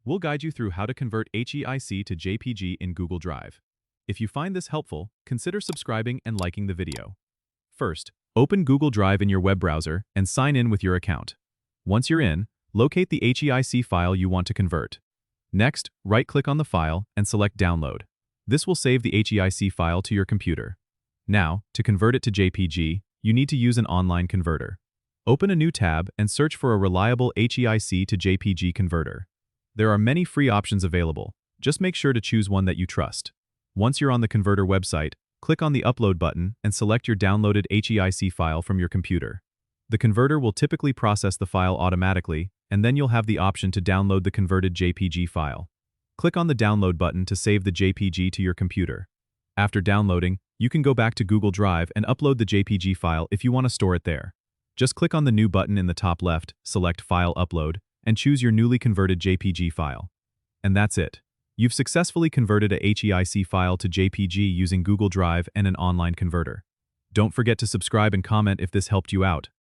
We'll guide you through how to convert HEIC to JPG in Google Drive. If you find this helpful, consider subscribing and liking the video. First, open Google Drive in your web browser and sign in with your account. Once you're in, locate the HEIC file you want to convert. Next, right-click on the file and select Download. This will save the HEIC file to your computer. Now, to convert it to JPG, you need to use an online converter. Open a new tab and search for a reliable HEIC to JPG converter. There are many free options available. Just make sure to choose one that you trust. Once you're on the converter website, click on the Upload button and select your downloaded HEIC file from your computer. The converter will typically process the file automatically, and then you'll have the option to download the converted JPG file. Click on the Download button to save the JPG to your computer. After downloading, you can go back to Google Drive and upload the JPG file if you want to store it there. Just click on the New button in the top left, select File Upload, and choose your newly converted JPG file. And that's it. You've successfully converted a HEIC file to JPG using Google Drive and an online converter. Don't forget to subscribe and comment if this helped you out.